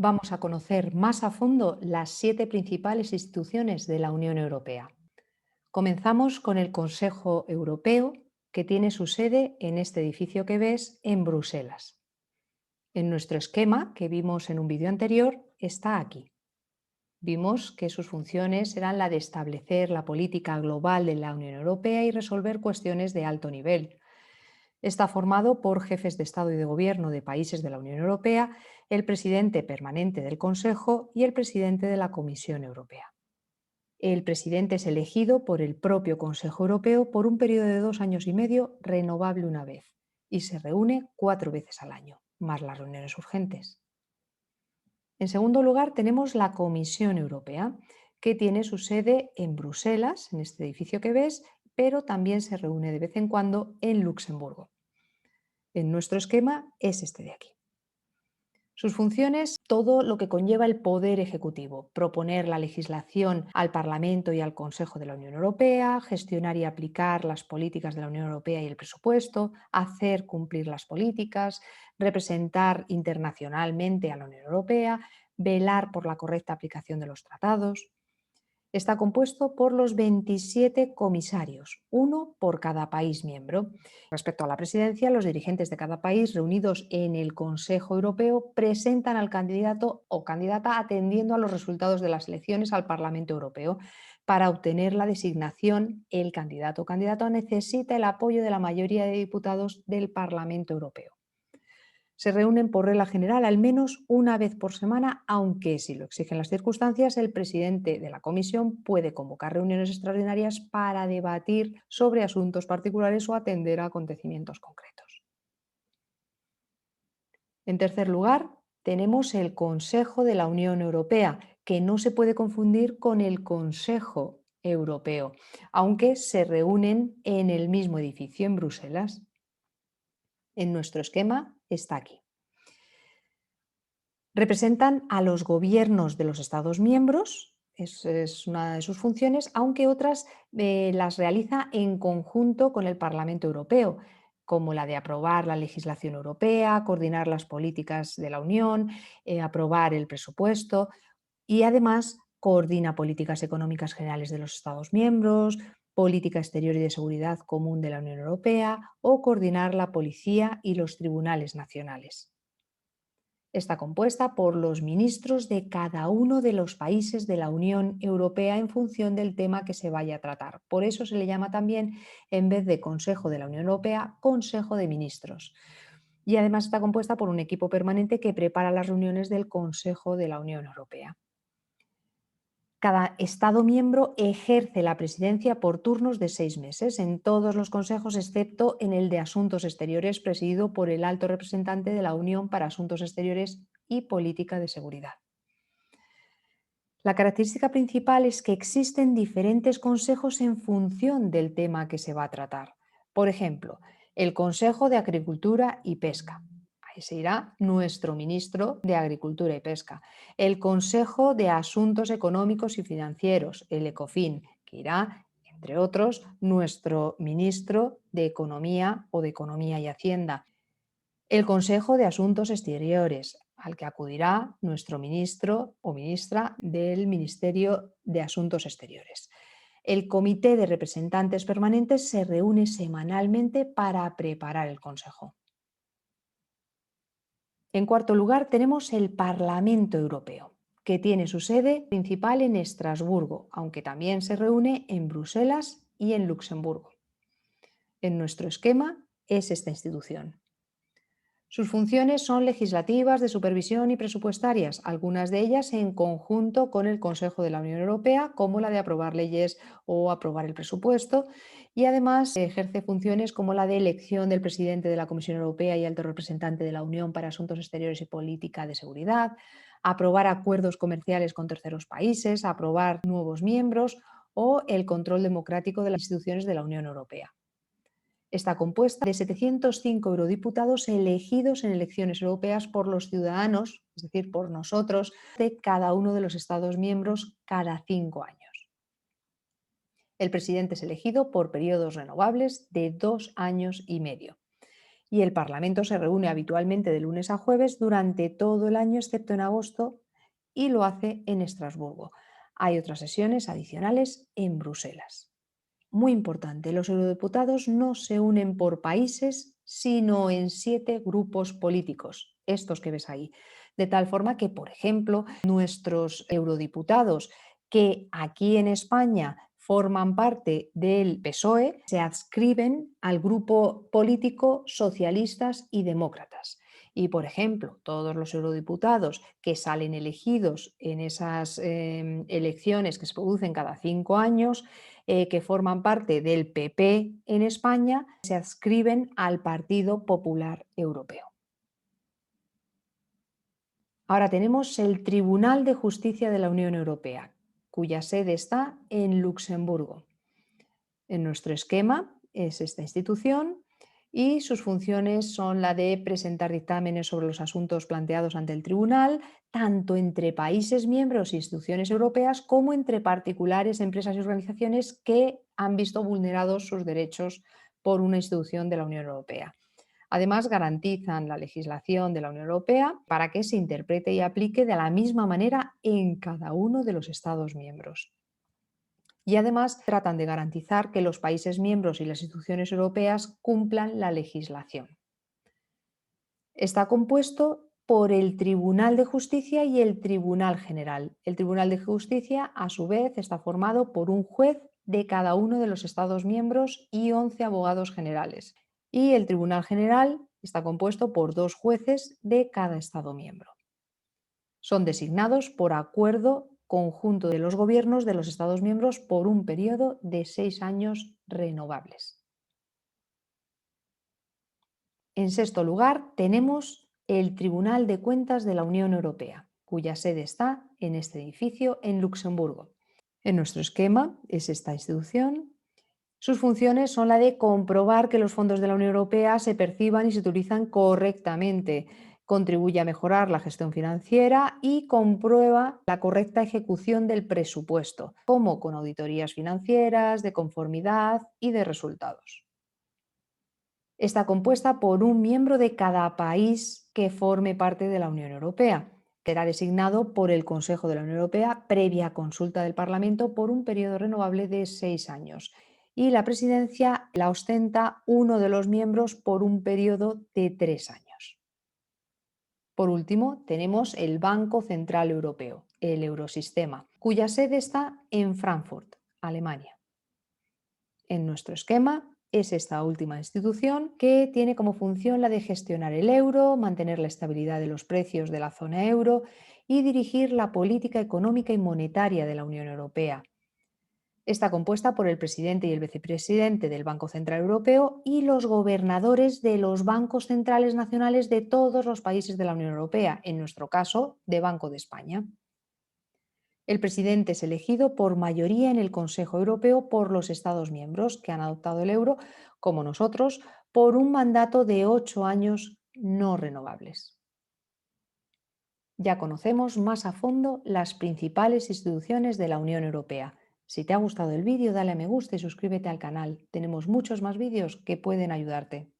vamos a conocer más a fondo las 7 principales instituciones de la Unión Europea. Comenzamos con el Consejo Europeo, que tiene su sede en este edificio que ves en Bruselas. En nuestro esquema, que vimos en un vídeo anterior, está aquí. Vimos que sus funciones eran la de establecer la política global de la Unión Europea y resolver cuestiones de alto nivel. Está formado por jefes de Estado y de Gobierno de países de la Unión Europea, el presidente permanente del Consejo y el presidente de la Comisión Europea. El presidente es elegido por el propio Consejo Europeo por un periodo de 2 años y medio, renovable una vez, y se reúne 4 veces al año, más las reuniones urgentes. En segundo lugar, tenemos la Comisión Europea, que tiene su sede en Bruselas, en este edificio que ves, pero también se reúne de vez en cuando en Luxemburgo. En nuestro esquema es este de aquí. Sus funciones, todo lo que conlleva el poder ejecutivo, proponer la legislación al Parlamento y al Consejo de la Unión Europea, gestionar y aplicar las políticas de la Unión Europea y el presupuesto, hacer cumplir las políticas, representar internacionalmente a la Unión Europea, velar por la correcta aplicación de los tratados. Está compuesto por los 27 comisarios, uno por cada país miembro. Respecto a la presidencia, los dirigentes de cada país reunidos en el Consejo Europeo presentan al candidato o candidata atendiendo a los resultados de las elecciones al Parlamento Europeo. Para obtener la designación, el candidato o candidata necesita el apoyo de la mayoría de diputados del Parlamento Europeo. Se reúnen por regla general al menos una vez por semana, aunque, si lo exigen las circunstancias, el presidente de la comisión puede convocar reuniones extraordinarias para debatir sobre asuntos particulares o atender a acontecimientos concretos. En tercer lugar, tenemos el Consejo de la Unión Europea, que no se puede confundir con el Consejo Europeo, aunque se reúnen en el mismo edificio en Bruselas. En nuestro esquema está aquí. Representan a los gobiernos de los Estados miembros, es una de sus funciones, aunque otras las realiza en conjunto con el Parlamento Europeo, como la de aprobar la legislación europea, coordinar las políticas de la Unión, aprobar el presupuesto y además coordina políticas económicas generales de los Estados miembros, política exterior y de seguridad común de la Unión Europea o coordinar la policía y los tribunales nacionales. Está compuesta por los ministros de cada uno de los países de la Unión Europea en función del tema que se vaya a tratar. Por eso se le llama también, en vez de Consejo de la Unión Europea, Consejo de Ministros. Y además está compuesta por un equipo permanente que prepara las reuniones del Consejo de la Unión Europea. Cada Estado miembro ejerce la presidencia por turnos de 6 meses en todos los consejos, excepto en el de Asuntos Exteriores, presidido por el alto representante de la Unión para Asuntos Exteriores y Política de Seguridad. La característica principal es que existen diferentes consejos en función del tema que se va a tratar. Por ejemplo, el Consejo de Agricultura y Pesca. Ahí se irá nuestro ministro de Agricultura y Pesca. El Consejo de Asuntos Económicos y Financieros, el ECOFIN, que irá, entre otros, nuestro ministro de Economía o de Economía y Hacienda. El Consejo de Asuntos Exteriores, al que acudirá nuestro ministro o ministra del Ministerio de Asuntos Exteriores. El Comité de Representantes Permanentes se reúne semanalmente para preparar el Consejo. En cuarto lugar, tenemos el Parlamento Europeo, que tiene su sede principal en Estrasburgo, aunque también se reúne en Bruselas y en Luxemburgo. En nuestro esquema es esta institución. Sus funciones son legislativas, de supervisión y presupuestarias, algunas de ellas en conjunto con el Consejo de la Unión Europea, como la de aprobar leyes o aprobar el presupuesto, y además ejerce funciones como la de elección del presidente de la Comisión Europea y alto representante de la Unión para Asuntos Exteriores y Política de Seguridad, aprobar acuerdos comerciales con terceros países, aprobar nuevos miembros o el control democrático de las instituciones de la Unión Europea. Está compuesta de 705 eurodiputados elegidos en elecciones europeas por los ciudadanos, es decir, por nosotros, de cada uno de los Estados miembros cada 5 años. El presidente es elegido por periodos renovables de 2 años y medio. y el Parlamento se reúne habitualmente de lunes a jueves durante todo el año, excepto en agosto, y lo hace en Estrasburgo. Hay otras sesiones adicionales en Bruselas. Muy importante, los eurodiputados no se unen por países, sino en 7 grupos políticos, estos que ves ahí. De tal forma que, por ejemplo, nuestros eurodiputados que aquí en España forman parte del PSOE se adscriben al grupo político socialistas y demócratas. Y, por ejemplo, todos los eurodiputados que salen elegidos en esas elecciones que se producen cada 5 años, que forman parte del PP en España, se adscriben al Partido Popular Europeo. Ahora tenemos el Tribunal de Justicia de la Unión Europea, cuya sede está en Luxemburgo. En nuestro esquema es esta institución y sus funciones son la de presentar dictámenes sobre los asuntos planteados ante el tribunal, tanto entre países miembros e instituciones europeas como entre particulares, empresas y organizaciones que han visto vulnerados sus derechos por una institución de la Unión Europea. Además, garantizan la legislación de la Unión Europea para que se interprete y aplique de la misma manera en cada uno de los Estados miembros. Y además tratan de garantizar que los países miembros y las instituciones europeas cumplan la legislación. Está compuesto por el Tribunal de Justicia y el Tribunal General. El Tribunal de Justicia, a su vez, está formado por un juez de cada uno de los Estados miembros y 11 abogados generales. Y el Tribunal General está compuesto por 2 jueces de cada Estado miembro. Son designados por acuerdo conjunto de los gobiernos de los Estados miembros por un periodo de 6 años renovables. En sexto lugar, tenemos el Tribunal de Cuentas de la Unión Europea, cuya sede está en este edificio en Luxemburgo. En nuestro esquema es esta institución. Sus funciones son la de comprobar que los fondos de la Unión Europea se perciban y se utilizan correctamente, contribuye a mejorar la gestión financiera y comprueba la correcta ejecución del presupuesto, como con auditorías financieras, de conformidad y de resultados. Está compuesta por un miembro de cada país que forme parte de la Unión Europea. Será designado por el Consejo de la Unión Europea previa consulta del Parlamento por un periodo renovable de 6 años. Y la presidencia la ostenta uno de los miembros por un periodo de 3 años. Por último, tenemos el Banco Central Europeo, el Eurosistema, cuya sede está en Frankfurt, Alemania. En nuestro esquema es esta última institución que tiene como función la de gestionar el euro, mantener la estabilidad de los precios de la zona euro y dirigir la política económica y monetaria de la Unión Europea. Está compuesta por el presidente y el vicepresidente del Banco Central Europeo y los gobernadores de los bancos centrales nacionales de todos los países de la Unión Europea, en nuestro caso, de Banco de España. El presidente es elegido por mayoría en el Consejo Europeo por los Estados miembros que han adoptado el euro, como nosotros, por un mandato de 8 años no renovables. Ya conocemos más a fondo las principales instituciones de la Unión Europea. Si te ha gustado el vídeo, dale a me gusta y suscríbete al canal. Tenemos muchos más vídeos que pueden ayudarte.